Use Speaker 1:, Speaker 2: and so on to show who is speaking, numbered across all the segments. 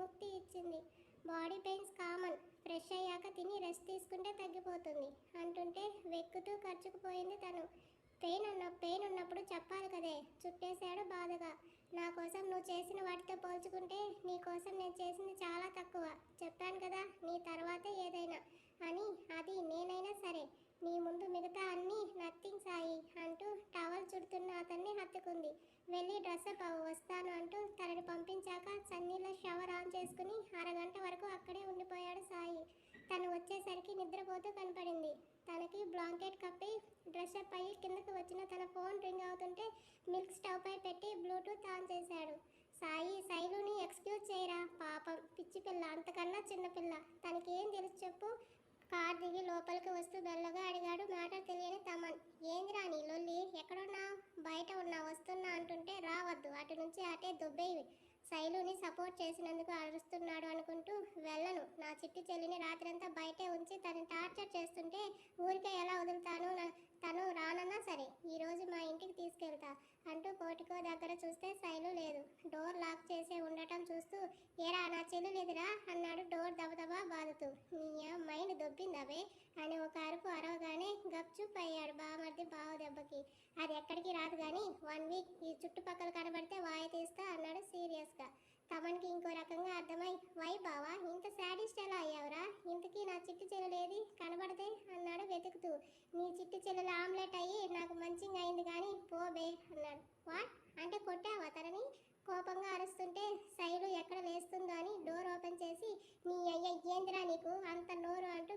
Speaker 1: విముక్తి ఇచ్చింది. Body pains common, fresh అయ్యాక తిని రెస్ట్ తీసుకుంటే తగ్గిపోతుంది అంటుంటే వెక్కుతూ ఖర్చుకుపోయింది తను. పెయిన్ ఉన్నప్పుడు చెప్పాలి కదే, చుట్టేశాడు బాధగా. నా కోసం నువ్వు చేసిన వాటితో పోల్చుకుంటే నీ కోసం నేను చేసింది చాలా తక్కువ. చెప్పాను కదా నీ తర్వాతే ఏదైనా అని. అది నేనైనా సరే, నీ ముందు మిగతా అన్నీ నథింగ్ సాయి అంటూ టవల్ చుడుతున్న అతన్ని హత్తుకుంది. వెళ్ళి డ్రెస్అప్ అవ్వు, వస్తాను అంటూ తనని పంపించాక చన్నీళ్ళ షవర్ ఆన్ చేసుకుని అరగంట వరకు అక్కడే ఉండిపోయాడు సాయి. తను వచ్చేసరికి నిద్రపోతూ కనపడింది. తనకి బ్లాంకెట్ కప్పి డ్రెస్అప్ అయ్యి కిందకు వచ్చిన తన ఫోన్ రింగ్ అవుతుంటే మిల్క్ స్టవ్ పై పెట్టి బ్లూటూత్ ఆన్ చేశాడు. సాయి, శైలుని ఎక్స్క్యూజ్ చేయరా, పాపం పిచ్చి పిల్ల, అంతకన్నా చిన్నపిల్ల, తనకి ఏం తెలుసు చెప్పు. కార్ దిగి లోపలికి వస్తూ మెల్లగా అడిగాడు మ్యాటర్ తెలియని తమన్. ఏందిరా నీ లొల్లి, ఎక్కడున్నావు? బయట ఉన్నా, వస్తున్నా అంటుంటే రావద్దు, అటు నుంచి అటే దుబ్బేవి. శైలుని సపోర్ట్ చేసినందుకు అరుస్తున్నాడు అనుకుంటూ వెళ్ళను. నా చిట్టి చెల్లిని రాత్రంతా బయటే ఉంచి తనని టార్చర్ చేస్తుంటే ఊరికే ఎలా వదులుతాను? తను రానన్నా సరే ఈరోజు మా ఇంటికి తీసుకెళ్తా అంటూ పోర్టికో దగ్గర చూస్తే శైలు లేదు. డోర్ లాక్ చేసే ఉండటం చూస్తూ ఏరా నా చెల్లి లేదురా అన్నాడు డోర్ దబదబా బాదుతూ. నీ మైండ్ దొబ్బిందవే అని ఒక అరుపు అరవగానే గప్చుప్ అయ్యాడు బామర్ది బావ దెబ్బకి. అది ఎక్కడికి రాదు కానీ 1 వీక్ ఈ చుట్టుపక్కల కనబడితే వాయి తీస్తా అన్నాడు సీరియస్గా. తమన్కి ఇంకో రకంగా అర్థమై, వై బావా ఇంత శాడిస్ట్ ఎలా అయ్యావురా? ఇంతకీ నా చిట్టి చెల్లెలేది, కనబడదే అన్నాడు వెతుకుతూ. నీ చిట్టి చెల్లెలు ఆమ్లెట్ అయ్యి నాకు మంచిగా అయింది కానీ పోబే అన్నాడు. వాట్ అంటే కొట్టావా తనని? కోపంగా అరుస్తుంటే శైలు ఎక్కడ లేస్తుందో అని డోర్ ఓపెన్ చేసి నీ అయ్య ఏందిరా నీకు అంత నోరు అంటూ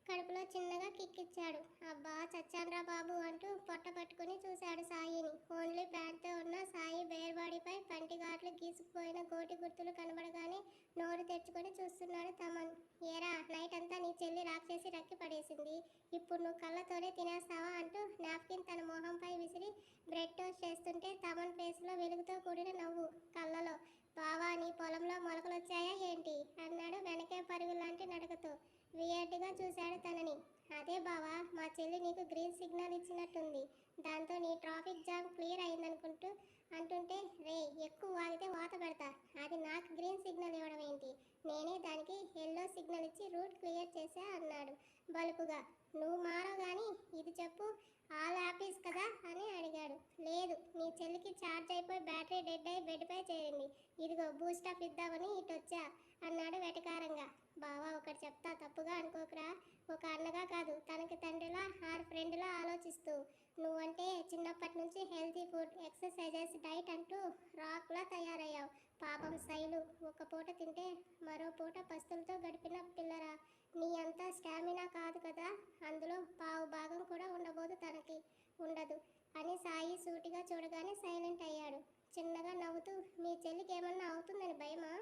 Speaker 1: కడుపులో చిన్నగా కిక్కిచ్చాడు. అబ్బా చచ్చాన్రా బాబు అంటూ పొట్ట పట్టుకుని చూశాడు సాయిని. ఓన్లీ ప్యాంట్తో ఉన్న సాయి బేర్ బాడీపై పంటిగాట్లు గీసుకుపోయిన గోటి గుర్తులు కనబడగానే నోరు తెచ్చుకొని చూస్తున్నాడు తమన్. ఏరా నైట్ అంతా నీ చెల్లి రాక్షసి రక్కి పడేసింది, ఇప్పుడు నువ్వు కళ్ళతోనే తినేస్తావా అంటూ నాప్కిన్ తన మొహంపై విసిరి బ్రెడ్ టోస్ట్ చేస్తుంటే తమన్ ఫేస్లో వెలుగుతో కూడిన నవ్వు కళ్ళలో. బావా నీ పొలంలో మొలకలొచ్చాయా ఏంటి అన్నాడు వెనకే పరుగులాంటి నడకతో. వియర్డ్గా చూశాడు తనని. అదే బావా, మా చెల్లి నీకు గ్రీన్ సిగ్నల్ ఇచ్చినట్టుంది, దాంతో నీ ట్రాఫిక్ జామ్ క్లియర్ అయిందనుకుంటూ అంటుంటే రే ఎక్కువ వాగితే వాత పెడతా. అది నాకు గ్రీన్ సిగ్నల్ ఇవ్వడం ఏంటి, నేనే దానికి ఎల్లో సిగ్నల్ ఇచ్చి రూట్ క్లియర్ చేశా అన్నాడు బలుపుగా. నువ్వు మారవు కానీ ఇది చెప్పు, ఆల్ హ్యాపీస్ కదా అని అడిగాడు. లేదు, నీ చెల్లికి ఛార్జ్ అయిపోయి బ్యాటరీ డెడ్ అయి బెడ్పై చేరింది, ఇదిగో బూస్టప్ ఇద్దామని ఇటొచ్చా అన్నాడు వెటకారంగా. బావా ఒకటి చెప్తా, తప్పుగా అనుకోకరా, ఒక అన్నగా కాదు తనకి తండ్రిలా ఆర్ ఫ్రెండ్లా ఆలోచిస్తూ. నువ్వంటే చిన్నప్పటి నుంచి హెల్తీ ఫుడ్, ఎక్సర్సైజెస్, డైట్ అంటూ రాక్లా తయారయ్యావు. పాపం శైలు ఒక పూట తింటే మరో పూట పస్తులతో గడిపిన పిల్లరా. నీ అంతా స్టామినా కాదు కదా, అందులో పావు భాగం కూడా ఉండబోదు, తనకి ఉండదు అని సాయి సూటిగా చూడగానే సైలెంట్ అయ్యాడు. చిన్నగా నవ్వుతూ మీ చెల్లికి ఏమన్నా అవుతుందని భయమా?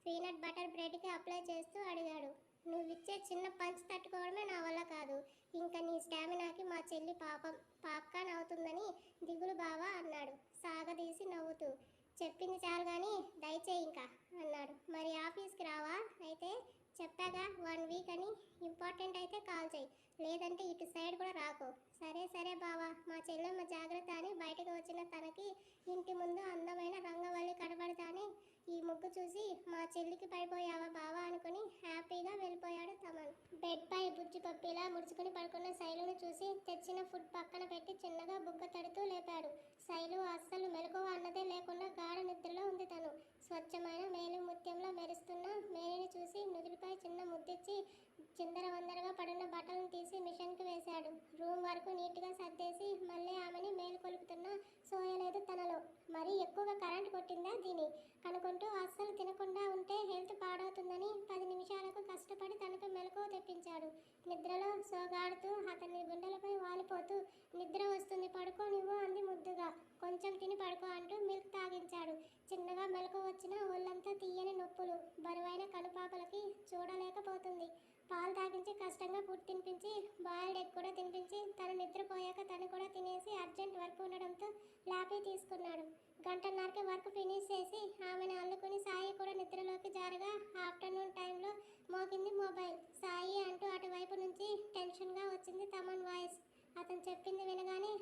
Speaker 1: పీనట్ బటర్ బ్రెడ్కి అప్లై చేస్తూ అడిగాడు. నువ్విచ్చే చిన్న పంచ్ తట్టుకోవడమే నా వల్ల కాదు, ఇంకా నీ స్టామినాకి మా చెల్లి పాపం పాప్కార్న్ అవుతుందని దిగులు బావా అన్నాడు సాగదీసి నవ్వుతూ. చెప్పింది చాలు కానీ దయచేయి ఇంకా అన్నాడు. మరి ఆఫీస్కి రావా? అయితే చెప్పాగా 1 వీక్ అని, ఇంపార్టెంట్ అయితే కాల్ చేయి, లేదంటే ఇటు సైడ్ కూడా రాకు. సరే సరే బావా, మా చెల్లెమ్మ జాగ్రత్త అని బయటకు వచ్చిన తనకి ఇంటి ముందు అందమైన రంగవల్లి కనబడతానే ఈ ముగ్గు చూసి మా చెల్లికి పడిపోయావా బావా అనుకుని హ్యాపీగా వెళ్ళిపోయాడు తమన్. బెడ్ పై బుజ్జి పప్పిలా ముడుచుకుని పడుకున్న శైలును చూసి తెచ్చిన ఫుడ్ పక్కన పెట్టి చిన్నగా బుగ్గ తడుతూ లేపాడు. శైలు అస్సలు మెలకువ అన్నదే లేకుండా గాఢ నిద్రలో ఉంది. తను స్వచ్ఛమైన మేలి ముత్యంలో మెరుస్తున్న మేలిని చూసి నుదుటిపై చిన్న ముద్దిచ్చి చిందర వందరగా పడిన బట్టలను తీసి మిషన్కి వేశాడు. రూమ్ వరకు నీట్గా సర్దేసి మళ్ళీ ఆమెని మేలు కొలుపుతున్నా సోయలేదు తనలో. మరీ ఎక్కువగా కరెంట్ కొట్టిందా దీని కనుకుంటూ అస్సలు తినకుండా ఉంటే హెల్త్ పాడవుతుందని 10 నిమిషాలకు కష్టపడి తనకు మెలకువ తెప్పించాడు. నిద్రలో సోగాడుతూ అతన్ని గుండెలపై వాలిపోతూ నిద్ర వస్తుంది పడుకో నువ్వు అంది ముద్దుగా. కొంచెం తిని పడుకో అంటూ మిల్క్ తాగించాడు. చిన్నగా మెలకు వచ్చిన ఒళ్ళంతా తీయని నొప్పులు, బరువైన కనుపాపలకి చూడలేకపోతుంది. పాలు తాగించి కష్టంగా ఫుడ్ తినిపించి బాయిల్డ్ ఎగ్ కూడా తినిపించి తను నిద్రపోయాక తను కూడా తినేసి అర్జెంట్ వర్క్ ఉండడంతో ల్యాపీ తీసుకున్నాడు. గంటన్నరకి వర్క్ ఫినిష్ చేసి ఆమెను అల్లుకుని సాయి కూడా నిద్రలోకి జారగా ఆఫ్టర్నూన్ టైంలో మోగింది మొబైల్. సాయి అంటూ అటువైపు నుంచి టెన్షన్గా వచ్చింది తమన్ వాయిస్. అతను చెప్పింది వినగానే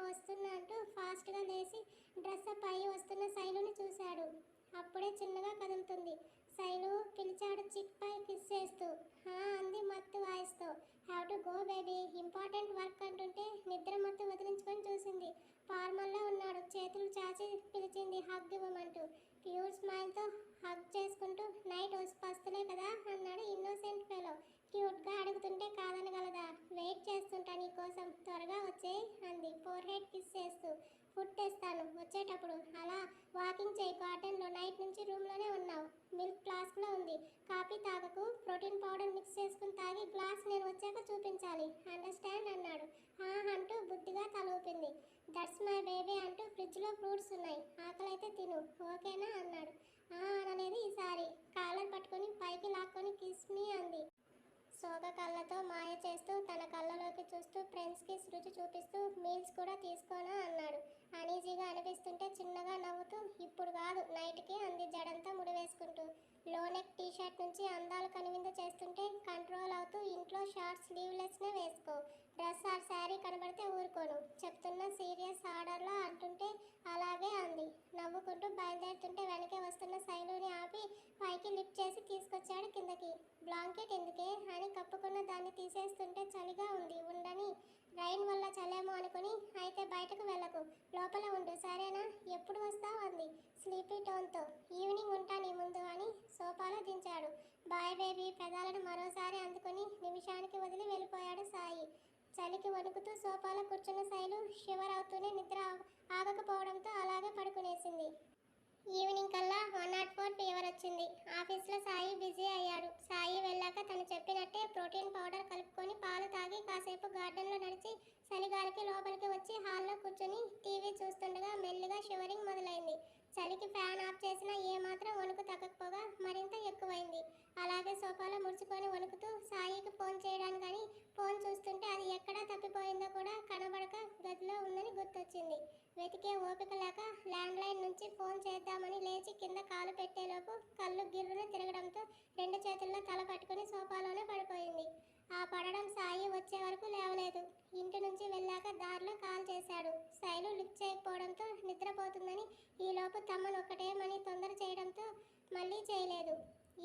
Speaker 1: వస్తున్నా అంటూ ఫాస్ట్గా లేచి డ్రెస్అప్ అయ్యి వస్తున్న శైలుని చూశాడు. అప్పుడే చిన్నగా కదులుతుంది. శైలు పిలిచాడు చిక్ పై కిస్ చేస్తూ. హా అంది మత్తు వాయిస్తో. Have to go baby, important work అంటుంటే నిద్ర మత్తు వదిలించుకొని చూసింది. ఫార్మల్లో ఉన్నాడు, చేతులు చాచి పిలిచింది హగ్ ఇవ్వమంటూ. క్యూట్ స్మైల్తో హగ్ చేసుకుంటూ నైట్ పస్తులే కదా అన్నాడు ఇన్నోసెంట్ ఫెలో. క్యూట్గా అడుగుతుంటే కాదనగలదా? వెయిట్ చేస్తుంటా నీ కోసం, త్వరగా వచ్చేయ్ అంది ఫోర్ హెడ్ కిస్ చేస్తూ. ఫుడ్ తెస్తాను వచ్చేటప్పుడు, అలా వాకింగ్ చేయి గార్డెన్లో, నైట్ నుంచి రూమ్లోనే ఉన్నావు. మిల్క్ ఫ్లాస్క్లో ఉంది, కాఫీ తాగకు, ప్రోటీన్ పౌడర్ మిక్స్ చేసుకుని తాగి గ్లాస్ నేను వచ్చాక చూపించాలి, అండర్స్టాండ్ అన్నాడు. అంటూ బుద్ధిగా తల ఊపింది. దట్స్ మై బేబీ అంటూ ఫ్రిడ్జ్లో ఫ్రూట్స్ ఉన్నాయి, ఆకలైతే తిను, ఓకేనా అన్నాడు. అనలేదు ఈసారి. కాలర్ పట్టుకొని పైకి లాక్కొని కిస్ మీ అంది. సోగ కళ్ళతో మాయ చేస్తూ తన కళ్ళలోకి చూస్తూ ఫ్రెండ్స్ కిస్ రుచి చూపిస్తూ మీల్స్ కూడా తీసుకోనా అన్నాడు. అనీజీగా అనిపిస్తుంటే చిన్నగా నవ్వుతూ ఇప్పుడు కాదు నైట్కి అంది జడంతా ముడివేసుకుంటూ. లో నెక్ టీషర్ట్ నుంచి అందాలు కనువింద చేస్తుంటే కంట్రోల్ అవుతూ ఇంట్లో షార్ట్ స్లీవ్లెస్నే వేసుకో, డ్రెస్ ఆర్ శారీ కనబడితే ఊరుకోను, చెప్తున్న సీరియస్ ఆర్డర్లో అంటుంటే అలాగే అంది. నవ్వుకుంటూ బయలుదేరుతుంటే వెనకే వస్తున్న శైలుని ఆపి పైకి లిఫ్ట్ చేసి తీసుకొచ్చాడు కిందకి. బ్లాంకెట్ ఎందుకే అని కప్పుకున్న దాన్ని తీసేస్తుంటే చలిగా ఉంది, ఉండని. రైన్ వల్ల చలేమో అనుకుని, అయితే బయటకు వెళ్ళకు, లోపల ఉండు సరేనా, ఎప్పుడు వస్తావు అంది స్లీపీ టోన్తో. ఈవినింగ్ ఉంటా నీ ముందు అని సోఫాలో దించాడు. బాయ్ బేబీ పెదాలను మరోసారి అందుకుని నిమిషానికి వదిలి వెళ్ళిపోయాడు సాయి. చలికి వణుకుతూ సోఫాలో కూర్చున్న శైలు షివర్ అవుతూనే నిద్ర ఆగకపోవడంతో అలాగే పడుకునేసింది. ఈవినింగ్ కల్లా 104 ఫీవర్ వచ్చింది. ఆఫీస్లో సాయి బిజీ అయ్యాడు. సాయి వెళ్ళాక తను చెప్పినట్టే ప్రోటీన్ పౌడర్ కలుపుకొని పాలు తాగి కాసేపు గార్డెన్లో నడిచి చలిగాలికి లోపలికి వచ్చి హాల్లో కూర్చొని టీవీ చూస్తుండగా మెల్లిగా షివరింగ్ మొదలైంది. చలికి ఫ్యాన్ ఆఫ్ చేసినా ఏమాత్రం వణుకు తగ్గకపోగా మరింత ఎక్కువైంది. అలాగే సోఫాలో ముడుచుకొని వణుకుతూ సాయికి ఫోన్ చేయడానికని ఫోన్ చూస్తుంటే అది ఎక్కడా తప్పిపోయిందో కూడా కనబడక గదిలో ఉందని గుర్తొచ్చింది. వెతికే ఓపిక లేక ల్యాండ్లైన్ నుంచి ఫోన్ చేద్దామని లేచి కింద కాలు పెట్టేలోపు కళ్ళు గిర్రున తిరగడంతో రెండు చేతుల్లో తల పట్టుకుని సోఫాలోనే పడిపోయింది. ఆ పడడం సాయి వచ్చే వరకు లేవలేదు. ఇంటి నుంచి వెళ్ళాక దారిలో కాల్ చేశాడు. శైలు లిఫ్ట్ చేయకపోవడంతో నిద్రపోతుందని, ఈలోపు తమ్మను ఒక్కటేమని తొందర చేయడంతో మళ్ళీ చేయలేదు.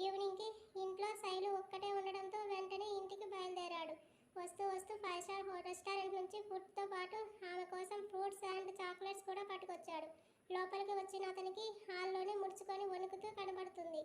Speaker 1: ఈవినింగ్కి ఇంట్లో శైలు ఒక్కటే ఉండడంతో వెంటనే ఇంటికి బయలుదేరాడు. వస్తూ వస్తూ 5 స్టార్ రెస్టారెంట్ నుంచి ఫుడ్తో పాటు ఆమె కోసం ఫ్రూట్స్ అండ్ చాక్లెట్స్ కూడా పట్టుకొచ్చాడు. లోపలికి వచ్చిన అతనికి హాల్లోనే ముడుచుకొని వణుకుతూ కనబడుతుంది.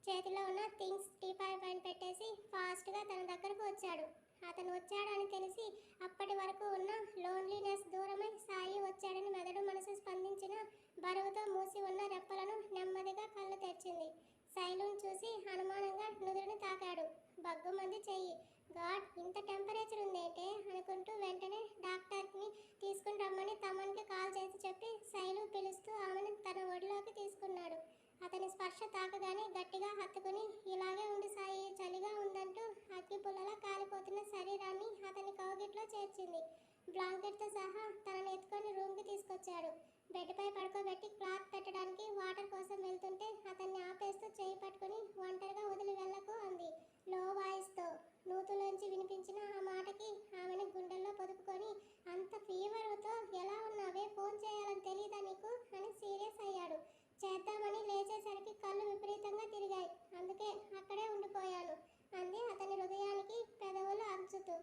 Speaker 1: చేతిలో ఉన్న థింగ్స్ టీపాయ్ పైన పెట్టేసి ఫాస్ట్గా తన దగ్గరకు వచ్చాడు. అతను వచ్చాడని తెలిసి అప్పటి వరకు ఉన్న లోన్లీనెస్ దూరమై సాయి వచ్చాడని మెదడు మనసు స్పందించిన బరువుతో మూసి ఉన్న రెప్పలను నెమ్మదిగా కళ్ళు తెరిచింది. శైలుని చూసి అనుమానంగా నుదురుని తాకాడు. బగ్గుమంది చెయ్యి. గాడ్, ఇంత టెంపరేచర్ ఉందేంటే అనుకుంటూ వెంటనే డాక్టర్ని తీసుకుని రమ్మని తమ్మనికి కాల్ చేసి చెప్పి శైలు పిలుస్తూ ఆమెను తన ఒడిలోకి తీసుకున్నాడు. అతని స్పర్శ తాకగానే గట్టిగా హత్తుకుని ఇలాగే ఉండి సాయి, చలిగా ఉందంటూ అగ్గి పుల్లలా కాలిపోతున్న శరీరాన్ని అతని కౌగిట్లో చేర్చింది. బ్లాంకెట్తో సహా తనని ఎత్తుకొని రూమ్కి తీసుకొచ్చాడు. బెడ్పై పడుకోబెట్టి క్లాత్ పెట్టడానికి వాటర్ కోసం వెళ్తుంటే అతన్ని ఆపేస్తూ చేయి పట్టుకుని ఒంటరిగా వదిలి వెళ్ళకు అంది లో వాయిస్తో. నూతులోంచి వినిపించిన ఆ మాటకి ఆమెను గుండెల్లో పొదుపుకొని, అంత ఫీవర్తో ఎలా ఉన్నావే, ఫోన్ చేయాలని తెలీదా నీకు అని సీరియస్ అయ్యాడు. చేద్దామని లేచేసరికి కళ్ళు విపరీతంగా తిరిగాయి, అందుకే అక్కడే ఉండిపోయాను అంది అతని హృదయానికి పెదవులు అంచుతూ.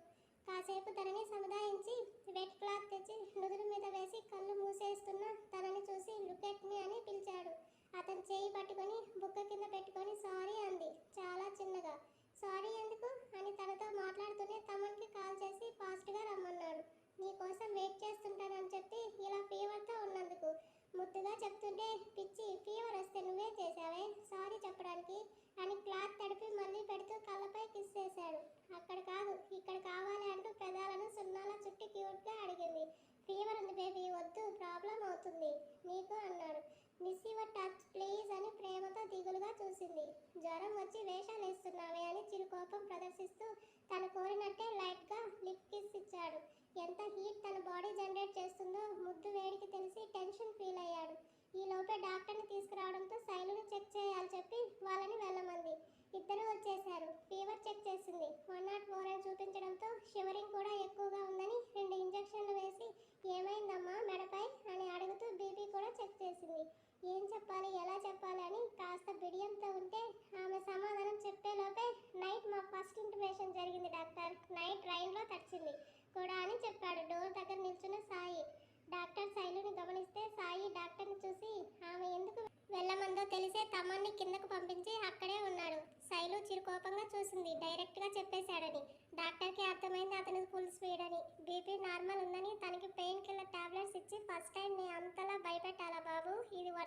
Speaker 1: కాసేపు తనని సముదాయించి వెట్ క్లాత్ తెచ్చి నుదురు మీద వేసి కళ్ళు మూసేస్తున్న తనని చూసి లుక్ ఎట్ మీ అని పిలిచాడు. అతను చేయి పట్టుకొని బుక్క కింద పెట్టుకొని సారీ అంది చాలా చిన్నగా. సారీ ఎందుకు అని తనతో మాట్లాడుతూనే తమన్కి కాల్ చేసి ఫాస్ట్గా రమ్మన్నాడు. నీ కోసం వెయిట్ చేస్తుంటానని చెప్పి ఇలా ఫీవర్తో ఉన్నందుకు. ముద్దుగా చెప్తుంటే పిచ్చి, ఫీవర్ వస్తే నువ్వే చేశావే సారీ చెప్పడానికి అని క్లాత్ తడిపి మళ్ళీ పెడుతూ కళ్ళపై కిస్ చేశాడు. అక్కడ కాదు ఇక్కడ కావాలి అంటూ పెదాలను సున్నాల చుట్టి క్యూట్గా అడిగింది. ఫీవర్ ఉంది బేబీ, వద్దు, ప్రాబ్లం అవుతుంది నీకు అన్నాడు. మిస్ యువర్ టచ్ ప్లీజ్ అని ప్రేమతో దిగులుగా చూసింది. జ్వరం వచ్చి వేషాలు వేస్తున్నావే అని చిరుకోపం ప్రదర్శిస్తూ తను కోరినట్టే లైట్గా లిప్ కిస్ ఇచ్చాడు. ఎంత హీట్ తన బాడీ జనరేట్ చేస్తుందో ముద్దు వేడికి తెలిసి టెన్షన్ ఫీల్ అయ్యాడు. ఈ లోపే డాక్టర్ని తీసుకురావడంతో శైలుని చెక్ చేయాలి చెప్పి వాళ్ళని వెళ్ళమంది. ఇద్దరు వచ్చేశారు. ఫీవర్ చెక్ చేసింది. 104 అని చూపించడంతో షివరింగ్ కూడా ఎక్కువగా ఉందని 2 ఇంజెక్షన్లు వేసి ఏమైందమ్మా మెడపై అని అడుగుతూ బీపీ కూడా చెక్ చేసింది. ఏం చెప్పాలి ఎలా చెప్పాలి అని కాస్త బిడియంతో ఉంటే ఆమె సమాధానం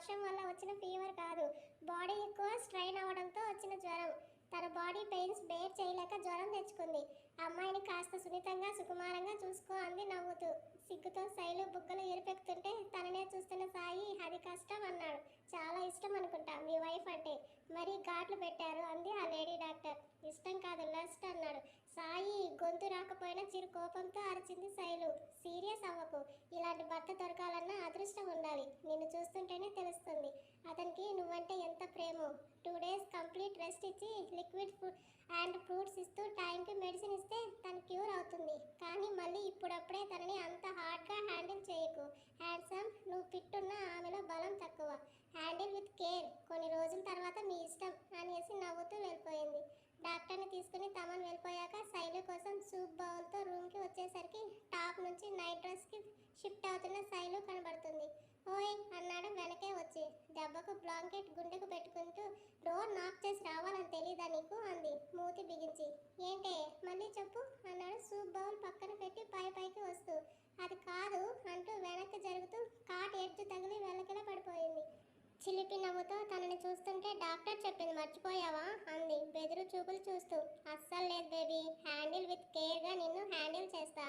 Speaker 1: వర్షం వల్ల వచ్చిన ఫీవర్ కాదు, బాడీ ఎక్కువ స్ట్రెయిన్ అవ్వడంతో వచ్చిన జ్వరం. తన బాడీ పెయిన్స్ బేర్ చేయలేక జ్వరం తెచ్చుకుంది. అమ్మాయిని కాస్త సున్నితంగా సుకుమారంగా చూసుకో అంది నవ్వుతూ. సిగ్గుతో శైలు బుగ్గలు ఎరుపెక్కుతుంటే తననే చూస్తున్న సాయి అది కష్టం అన్నాడు. చాలా ఇష్టం అనుకుంటా మీ వైఫ్ అంటే, మరీ ఘాట్లు పెట్టారు అంది ఆ లేడీ డాక్టర్. ఇష్టం కాదు లస్ట్ అన్నాడు సాయి. గొంతు రాకపోయినా చిరు కోపంతో అరిచింది శైలు. సీరియస్ అవ్వకు, ఇలాంటి భర్త దొరకాలన్నా అదృష్టం ఉండాలి. నిన్ను చూస్తుంటేనే తెలుస్తుంది అతనికి నువ్వంటే ఎంత ప్రేమో. 2 days కంప్లీట్ రెస్ట్ ఇచ్చి లిక్విడ్ ఫుడ్ అండ్ ఫ్రూట్స్ ఇస్తూ టైంకి మెడిసిన్ ఇస్తే తను క్యూర్ అవుతుంది. కానీ మళ్ళీ ఇప్పుడప్పుడే తనని అంత హార్డ్గా హ్యాండిల్ చేయకు. హ్యాండ్సమ్, నువ్వు ఫిట్ ఉన్న ఆమెలో బలం తక్కువ. హ్యాండిల్ విత్ కేర్, కొన్ని రోజుల తర్వాత మీ ఇష్టం అనేసి నవ్వుతూ వెళ్ళిపోయింది. డాక్టర్ని తీసుకుని తమన్ వెళ్ళిపోయాక శైలు కోసం సూప్ బౌల్తో రూమ్కి వచ్చేసరికి టాప్ నుంచి నైట్ డ్రెస్కి షిఫ్ట్ అవుతున్న శైలు కనబడుతుంది. ఓయ్ అన్నాడు వెనకే వచ్చి. దెబ్బకు బ్లాంకెట్ గుండెకు పెట్టుకుంటూ డోర్ నాక్ చేసి రావాలని తెలీదా నీకు అంది మూతి బిగించి. ఏంటే మళ్ళీ చెప్పు అన్నాడు సూప్ బౌల్ పక్కన పెట్టి పైకి వస్తూ. అది కాదు అంటూ వెనక్కి జరుగుతూ కాట్ ఎడ్జ్ తగిలి వెనకలా పడిపోయింది. చిలిపి నవ్వుతో తనని చూస్తుంటే డాక్టర్ చెప్పింది మర్చిపోయావా అంది బెదురు చూపులు చూస్తూ. అస్సలు లేదు బేబీ, హ్యాండిల్ విత్ కేర్గా నిన్ను హ్యాండిల్ చేస్తా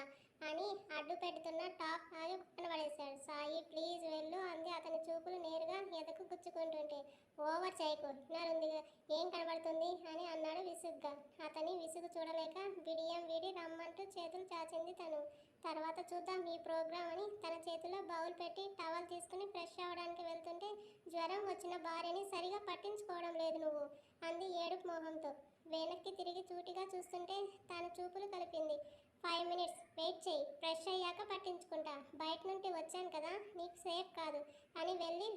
Speaker 1: అని అడ్డు పెడుతున్న టాప్ ఆగి పక్కన పడేశాడు. సాయి ప్లీజ్ వెళ్ళు అంది అతని చూపులు నేరుగా ఎదకు గుచ్చుకుంటుంటే. ఓవర్ చేయకు, నరుందిగా ఏం కనబడుతుంది అని అన్నాడు విసుగ్గా. అతని విసుగు చూడలేక బిడియం వీడి రమ్మంటూ చేతులు చాచింది తను. తర్వాత చూద్దాం ఈ ప్రోగ్రామ్ అని తన చేతిలో బౌల్ పెట్టి టవల్ తీసుకుని ఫ్రెష్ అవ్వడానికి వెళ్తుంటే జ్వరం వచ్చిన భార్యని సరిగా పట్టించుకోవడం లేదు నువ్వు అంది ఏడుపు మొహంతో. వెనక్కి తిరిగి చూటిగా చూస్తుంటే తన చూపులు కలిపింది. 5 minutes వెయిట్ చేయి, ఫ్రెష్ అయ్యాక పట్టించుకుంటా. బయట నుండి వచ్చాను కదా, నీకు సేఫ్ కాదు అని వెళ్ళి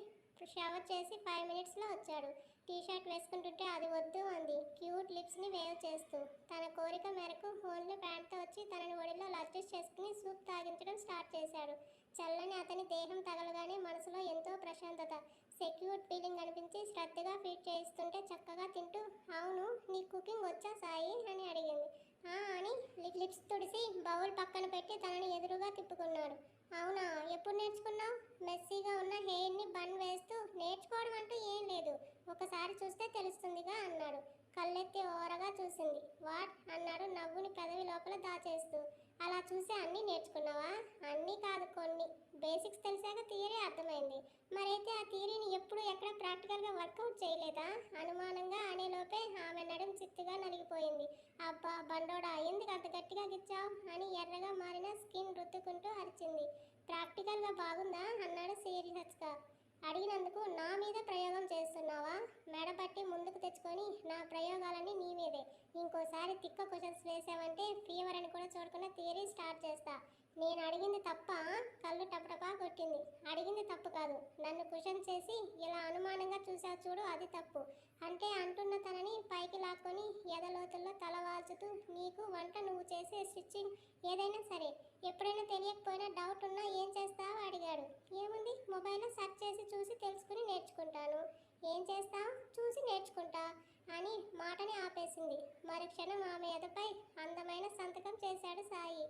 Speaker 1: షవర్ చేసి 5 minutesలో వచ్చాడు. టీషర్ట్ వేసుకుంటుంటే అది వద్దు అంది క్యూట్ లిప్స్ని వేవ్ చేస్తూ. తన కోరిక మేరకు ఓన్లీ ప్యాంట్తో వచ్చి తనని ఒడిలో అడ్జస్ట్ చేసుకుని సూప్ తాగించడం స్టార్ట్ చేశాడు. చల్లని అతని దేహం తగలగానే మనసులో ఎంతో ప్రశాంతత, సెక్యూర్ ఫీలింగ్ అనిపించి శ్రద్ధగా ఫీడ్ చేయిస్తుంటే చక్కగా తింటూ అవును నీ కుకింగ్ వచ్చా సాయి అని అడిగింది. అని లిప్స్ తుడిసి బౌల్ పక్కన పెట్టి తనని ఎదురుగా తిప్పుకున్నాడు. అవునా, ఎప్పుడు నేర్చుకున్నావు? మెస్సీగా ఉన్న హెయిర్ని బన్ వేస్తూ. నేర్చుకోవడం అంటూ ఏం లేదు, ఒకసారి చూస్తే తెలుస్తుందిగా అన్నాడు. కళ్ళెత్తి ఓరగా చూసింది. వాట్ అన్నాడు నవ్వుని పెదవి లోపల దాచేస్తూ. అలా చూసి అన్నీ నేర్చుకున్నావా? అన్నీ కాదు, కొన్ని బేసిక్స్ తెలిసాక థియరీ అర్థమైంది. మరైతే ఆ థియరీని ఎప్పుడు ఎక్కడ ప్రాక్టికల్గా వర్కౌట్ చేయలేదా? అనుమానంగా అనేలోపే ఆమె నడుం చిత్తుగా నలిగిపోయింది. అబ్బా బండోడా, ఎందుకు అంత గట్టిగా గిచ్చావు అని ఎర్రగా మారిన స్కిన్ రుద్దుకుంటూ అరిచింది. ప్రాక్టికల్గా బాగుందా అన్నాడు సీరియస్గా. అడిగినందుకు నా మీద ప్రయోగం చేస్తున్నావా? మెడపట్టి ముందుకు తెచ్చుకొని నా ప్రయోగాలన్నీ నీ మీదే. ఇంకోసారి తిక్క క్వశ్చన్స్ వేసావంటే ఫీవర్ అని కూడా చూడకుండా థియరీ స్టార్ట్ చేస్తా. నేను అడిగింది తప్ప? కళ్ళు టపటపా కొట్టింది. అడిగింది తప్పు కాదు, నన్ను క్వశ్చన్ చేసి ఇలా అనుమానంగా చూసా చూడు, అది తప్పు. అంటే అంటున్న తనని పైకి లాక్కొని ఎదలోతుల్లో తల వాల్చుతూ నీకు వంట నువ్వు చేసే స్టిచ్చింగ్ ఏదైనా సరే, ఎప్పుడైనా తెలియకపోయినా డౌట్ ఉన్నా ఏం చేస్తావు అడిగాడు. ఏముంది, మొబైల్లో సెర్చ్ చేసి చూసి తెలుసుకుని నేర్చుకుంటాను. ఏం చేస్తావు? చూసి నేర్చుకుంటా అని మాటని ఆపేసింది. మరుక్షణం ఆమె ఎదపై అందమైన సంతకం చేశాడు సాయి.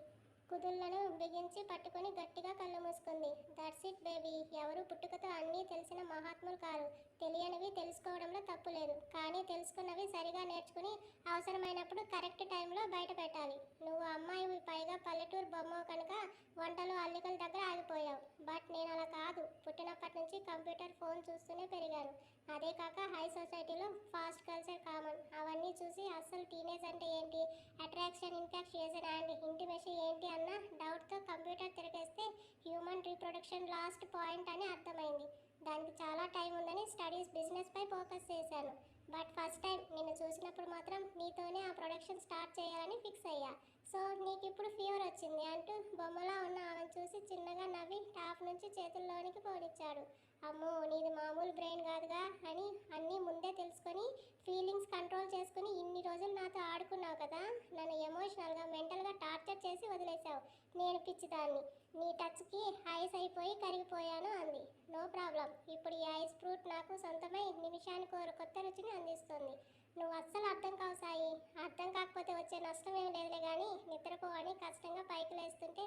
Speaker 1: కుదుళ్లను బిగించి పట్టుకొని గట్టిగా కళ్ళు మూసుకుంది. దట్స్ ఇట్ బేబీ, ఎవరు పుట్టుకతో అన్నీ తెలిసిన మహాత్ములు కారు. తెలియనివి తెలుసుకోవడంలో తప్పు లేదు, కానీ తెలుసుకున్నవి సరిగా నేర్చుకుని అవసరమైనప్పుడు కరెక్ట్ టైంలో బయట పెట్టాలి. నువ్వు అమ్మాయివి, పైగా పల్లెటూరు బొమ్మ కనుక వంటలు అల్లికల దగ్గర ఆగిపోయావు. బట్ నేను అలా కాదు, పుట్టినప్పటి నుంచి కంప్యూటర్ ఫోన్ చూస్తూనే పెరిగాను. అదే కాక హై సొసైటీలో ఫాస్ట్ కల్చర్ కామన్. అవన్నీ చూసి అస్సలు టీనేజ్ అంటే ఏంటి, అట్రాక్షన్, ఇన్ఫాక్చుయేషన్ అండ్ ఇంటిమేషన్ ఏంటి అన్న డౌట్తో కంప్యూటర్ తిరిగేస్తే హ్యూమన్ రీప్రొడక్షన్ లాస్ట్ పాయింట్ అని అర్థమైంది. దానికి చాలా టైం ఉందని స్టడీస్, బిజినెస్పై ఫోకస్ చేశాను. బట్ ఫస్ట్ టైం నిన్ను చూసినప్పుడు మాత్రం నీతోనే ఆ ప్రొడక్షన్ స్టార్ట్ చేయాలని ఫిక్స్ అయ్యా. సో నీకు ఇప్పుడు ఫీవర్ వచ్చింది అంటూ బొమ్మలా ఉన్న ఆమెను చూసి చిన్నగా నవ్వి టాప్ నుంచి చేతుల్లోనికి పోనిచ్చాడు. అమ్మో, నీది మామూలు బ్రెయిన్ కాదుగా అని అన్నీ ముందే తెలుసుకొని ఫీలింగ్స్ కంట్రోల్ చేసుకుని ఇన్ని రోజులు నాతో ఆడుకున్నావు కదా. నన్ను ఎమోషనల్గా, మెంటల్గా టార్చర్ చేసి వదిలేశావు. నేను పిచ్చిదాన్ని, నీ టచ్కి ఐస్ అయిపోయి కరిగిపోయాను అంది. నో ప్రాబ్లం, ఇప్పుడు ఈ ఐస్ ఫ్రూట్ నాకు సొంతమై నిమిషానికి కొత్త రుచిని అందిస్తుంది. నువ్వు అస్సలు అర్థం కావు సాయి. అర్థం కాకపోతే వచ్చే నష్టం ఏం లేదులే కానీ నిద్రపో అని కష్టంగా పైకి లేస్తుంటే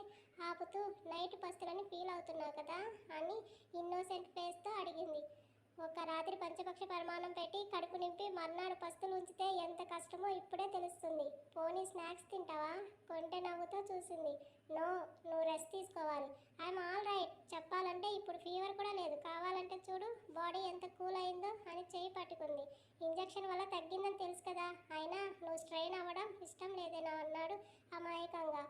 Speaker 1: ఆపుతూ నైట్ పస్తులని ఫీల్ అవుతున్నావు కదా అని ఇన్నోసెంట్ ఫేస్తో అడిగింది. కష్టమో ఇప్పుడే తెలుస్తుంది. పోనీ స్నాక్స్ తింటావా? కొంటె నవ్వుతో చూసింది. నో, నువ్వు రెస్ట్ తీసుకోవాలి. I'm all right. చెప్పాలంటే ఇప్పుడు ఫీవర్ కూడా లేదు. కావాలంటే చూడు బాడీ ఎంత కూల్ అయిందో అని చెయ్యి పట్టుకుంది. ఇంజెక్షన్ వల్ల తగ్గిందని తెలుసు కదా, అయినా నువ్వు స్ట్రెయిన్ అవ్వడం ఇష్టం లేదేనా అన్నాడు అమాయకంగా.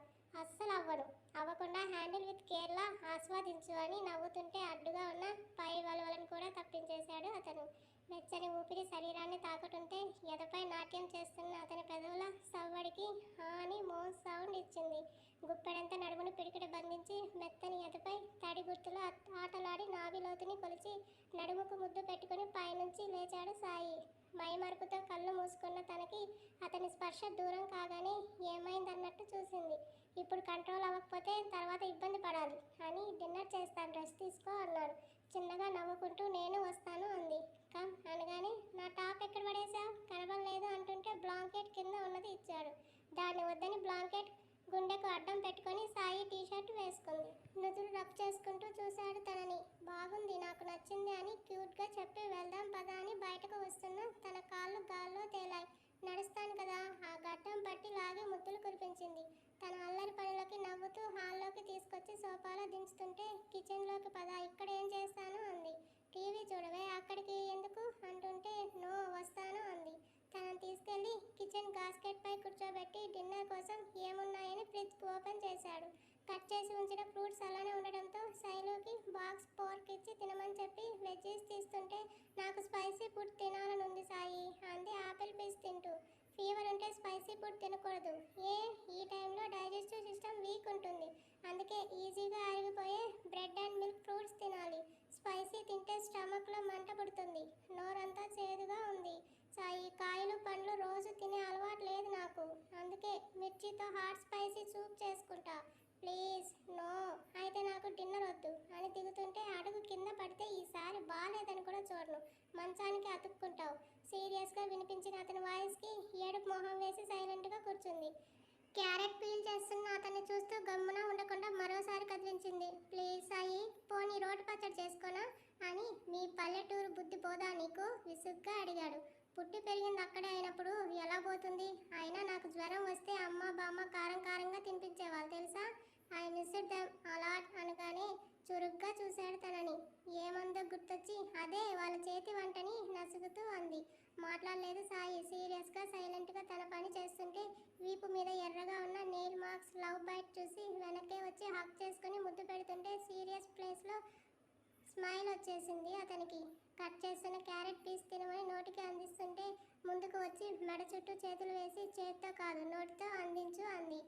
Speaker 1: అస్సలు అవ్వను. అవ్వకుండా హ్యాండిల్ విత్ కేర్లా ఆస్వాదించు అని నవ్వుతుంటే అడ్డుగా ఉన్న పై వలవలను కూడా తప్పించేశాడు అతను. వెచ్చని ఊపిరి శరీరాన్ని తాకుతుంటే ఎదపై నాట్యం చేస్తున్న అతని పెదవుల సవ్వడికి హా అని మో సౌండ్ ఇచ్చింది. గుప్పెడంత నడుమును పిడికిడి బంధించి మెత్తని ఎదపై తడి గుర్తులు ఆటలాడి నాభిలోతుని కొలిచి నడుముకు ముద్దు పెట్టుకుని పైనుంచి లేచాడు సాయి. మైమరుపుతో కళ్ళు మూసుకున్న తనకి అతని స్పర్శ దూరం కాగానే ఏమైందన్నట్టు చూసింది. ఇప్పుడు కంట్రోల్ అవ్వకపోతే తర్వాత ఇబ్బంది పడాలి అని డిన్నర్ చేస్తాను, రెస్ట్ తీసుకో అన్నాడు. చిన్నగా నవ్వుకుంటూ నేను వస్తాను అంది. కమ్ అనగానే నా టాప్ ఎక్కడ పడేశావు, కనబడలేదు అంటుంటే బ్లాంకెట్ కింద ఉన్నది ఇచ్చాడు. దాన్ని వద్దని బ్లాంకెట్ గుండెకు అడ్డం పెట్టుకొని సాయి టీషర్ట్ వేసుకుంది. నుదురు రబ్ చేసుకుంటూ చూశాడు తనని. బాగుంది, నాకు నచ్చింది అని క్యూట్గా చెప్పి వెళ్దాం పదా అని బయటకు వస్తున్న తన కాళ్ళు గాల్లో తేలాయి. నడుస్తాను కదా, ఆ గడ్డం పట్టి లాగి ముద్దులు కురిపించింది. తన అల్లరి పనులకి నవ్వుతూ హాల్లోకి తీసుకొచ్చి సోఫాలో దించుతుంటే కిచెన్లోకి పద, ఇక్కడ ఏం చేస్తాను అంది. టీవీ చూడవే, అక్కడికి ఎందుకు అంటుంటే నో వస్తాను అంది. తనని తీసుకెళ్లి కిచెన్ గాస్కెట్ పై కూర్చోబెట్టి డిన్నర్ కోసం ఏమున్నాయని ఫ్రిడ్జ్ ఓపెన్ చేశాడు. కట్ చేసి ఉంచిన ఫ్రూట్స్ అలానే ఉండడంతో శైలుకి బాక్స్ పోర్క్ ఇచ్చి తినమని చెప్పి వెజ్జీస్ తీస్తుంటే నాకు స్పైసీ ఫుడ్ తినాలనుంది సాయి అంది ఆపిల్ పీస్ తింటూ. ఫీవర్ ఉంటే స్పైసీ ఫుడ్ తినకూడదు. ఈ టైంలో డైజెస్టివ్ సిస్టమ్ వీక్ ఉంటుంది. అందుకే ఈజీగా అరిగిపోయే బ్రెడ్ అండ్ మిల్క్ ఫ్రూట్స్ తినాలి. స్పైసీ తింటే స్టమక్లో మంట పుడుతుంది, నోరంతా చేదుగా ఉంది. సాయి, కాయలు పండ్లు రోజు తినే అలవాటు లేదు నాకు. అందుకే మిర్చితో హాట్ స్పైసీ సూప్ చేసుకుంటా. Please no. అయితే నాకు డిన్నర్ వద్దు అని దిగుతుంటే అడుగు కింద పడితే ఈసారి బాగాలేదని కూడా చూడను, మంచానికి అతుక్కుంటావు. సీరియస్గా వినిపించిన అతని వాయిస్కి ఏడుపు మొహం వేసి సైలెంట్గా కూర్చుంది. క్యారెట్ పీల్ చేస్తున్న అతన్ని చూస్తూ గమ్మున ఉండకుండా మరోసారి కదిలించింది. ప్లీజ్ సాయి, పోనీ రోటి పచ్చడి చేసుకోనా అని. మీ పల్లెటూరు బుద్ధి పోదా నీకు, విసుగ్గా అడిగాడు. పుట్టి పెరిగింది అక్కడే అయినప్పుడు ఎలా పోతుంది? అయినా నాకు జ్వరం వస్తే అమ్మ బామ్మ కారం కారంగా తినిపించేవాళ్ళు తెలుసా. ఐ మిస్డ్ దెమ్ అలాట్ అనగానే చురుగ్గా చూశాడు తనని. ఏమందో గుర్తొచ్చి అదే వాళ్ళ చేతి వంటని నసుగుతూ అంది. మాట్లాడలేదు సాయి. సీరియస్గా సైలెంట్గా తన పని చేస్తుంటే వీపు మీద ఎర్రగా ఉన్న నెయిల్ మార్క్స్ లవ్ బైట్ చూసి వెనక్కే వచ్చి హక్ చేసుకుని ముద్దు పెడుతుంటే సీరియస్ ప్లేస్లో స్మైల్ వచ్చేసింది అతనికి. కట్ చేస్తున్న క్యారెట్ పీస్ తినమని నోటికి అందిస్తుంటే ముందుకు వచ్చి మెడ చుట్టూ చేతులు వేసి చేత్తో కాదు నోటితో అందించు అంది.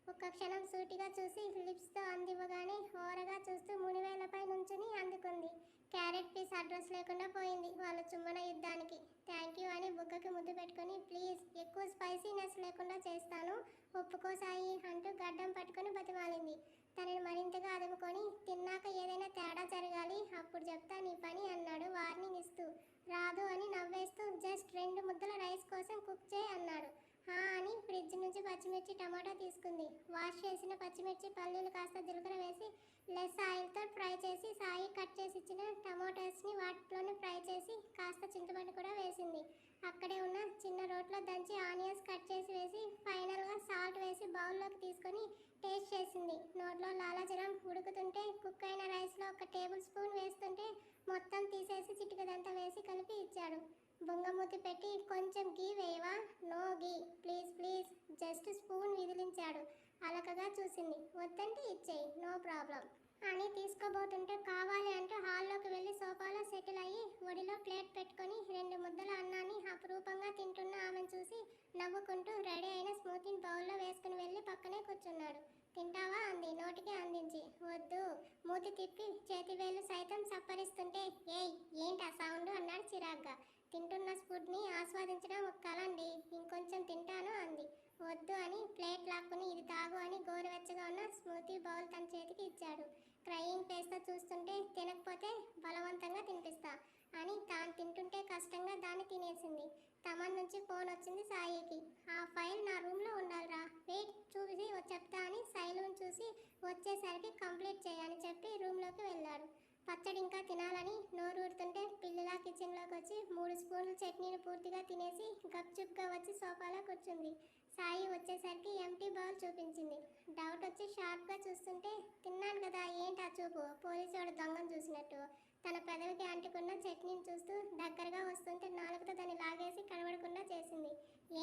Speaker 1: ఒక్క క్షణం సూటిగా చూసి లిప్స్తో అందివ్వగానే ఓరగా చూస్తూ మునివేళ్లపై నుంచుని అందుకుంది. క్యారెట్ పీస్ అడ్రస్ లేకుండా పోయింది వాళ్ళ చుమ్మన యుద్ధానికి. థ్యాంక్ యూ అని బుగ్గకి ముద్దు పెట్టుకొని ప్లీజ్ ఎక్కువ స్పైసీనెస్ లేకుండా చేస్తాను, ఒప్పుకో సాయి అంటూ గడ్డం పట్టుకొని బతిమాలింది. తనని మరింతగా అదుముకొని తిన్నాక ఏదైనా తేడా జరగాలి, అప్పుడు చెప్తా నీ పని అన్నాడు వార్నింగ్ ఇస్తూ. రాదు అని నవ్వేస్తూ జస్ట్ 2 ముద్దల రైస్ కోసం కుక్ చేయి అన్నాడు. హా అని ఫ్రిడ్జ్ నుంచి పచ్చిమిర్చి టమాటా తీసుకుంది. వాష్ చేసిన పచ్చిమిర్చి పల్లీలు కాస్త జీలకర్ర వేసి లెస్ ఆయిల్తో ఫ్రై చేసి సాయి కట్ చేసి ఇచ్చిన టమాటోస్ని వాటిలోనే ఫ్రై చేసి కాస్త చింతపండు కూడా వేసింది. అక్కడే ఉన్న చిన్న రోట్లో దంచి ఆనియన్స్ కట్ చేసి వేసి ఫైనల్గా సాల్ట్ వేసి బౌల్లోకి తీసుకొని టేస్ట్ చేసింది. నోట్లో లాలాజలం ఉడుకుతుంటే కుక్ అయిన రైస్లో 1 టేబుల్ స్పూన్ వేస్తుంటే మొత్తం తీసేసి చిటికదంతా వేసి కలిపి ఇచ్చాడు. బొంగమూతి పెట్టి కొంచెం గీ వేయవా? No ghee please please just spoon విదిలించాడు. అలకగా చూసింది. వద్దంటే ఇచ్చేయి, నో ప్రాబ్లం అని తీసుకోబోతుంటే కావాలి అంటూ హాల్లోకి వెళ్ళి సోఫాలో సెటిల్ అయ్యి ఒడిలో ప్లేట్ పెట్టుకొని 2 ముద్దల అన్నాన్ని అపురూపంగా తింటున్న ఆమెను చూసి నవ్వుకుంటూ రెడీ అయిన స్మూతీని బౌల్లో వేసుకుని వెళ్ళి పక్కనే కూర్చున్నాడు. తింటావా అంది నోటికి అందించి. వద్దు. మూతి తిప్పి చేతివేలు సైతం సప్పరిస్తుంటే ఏయ్ ఏంటి ఆ సౌండ్ అన్నాడు చిరాగ్గా. తింటున్న ఫుడ్ని ఆస్వాదించడం ఒక కలండి, ఇంకొంచెం తింటాను అంది. వద్దు అని ప్లేట్ లాక్కుని ఇది తాగు అని గోరువెచ్చగా ఉన్న స్మూతీ బౌల్ తన చేతికి ఇచ్చాడు. క్రయింగ్ ఫేస్తో చూస్తుంటే తినకపోతే బలవంతంగా తినిపిస్తా అని తాను తింటుంటే కష్టంగా దాన్ని తినేసింది. తమన్ నుంచి ఫోన్ వచ్చింది సాయికి. ఆ ఫైల్ నా రూమ్లో ఉండాలిరా, వెయిట్ చూసి చెప్తా అని శైలుని చూసి వచ్చేసరికి కంప్లీట్ చేయని చెప్పి రూమ్లోకి వెళ్ళాడు. పచ్చడి ఇంకా తినాలని నోరూరుతుంటే పిల్లలా కిచెన్లోకి వచ్చి 3 స్పూన్లు చట్నీని పూర్తిగా తినేసి గప్చుప్గా వచ్చి సోఫాలో కూర్చుంది. సాయి వచ్చేసరికి ఎంటీ బౌల్ చూపించింది. డౌట్ వచ్చి షార్ప్గా చూస్తుంటే తిన్నాను కదా ఏంటి ఆ చూపు పోలీసువాడు దొంగను చూసినట్టు. తన పెదవికి అంటుకున్న చట్నీని చూస్తూ దగ్గరగా వస్తుంటే నాలుగుతో దాన్ని లాగేసి కనబడకుండా చేసింది.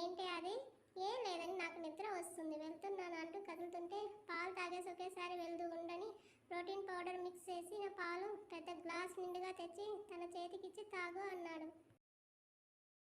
Speaker 1: ఏంటి అది? ఏం లేదని నాకు నిద్ర వస్తుంది వెళ్తున్నాను అంటూ కదులుతుంటే పాలు తాగేసి ఒకేసారి వెళ్తూ ఉండని ప్రోటీన్ పౌడర్ మిక్స్ చేసిన పాలు పెద్ద గ్లాస్ నిండుగా తెచ్చి తన చేతికిచ్చి తాగు అన్నాడు.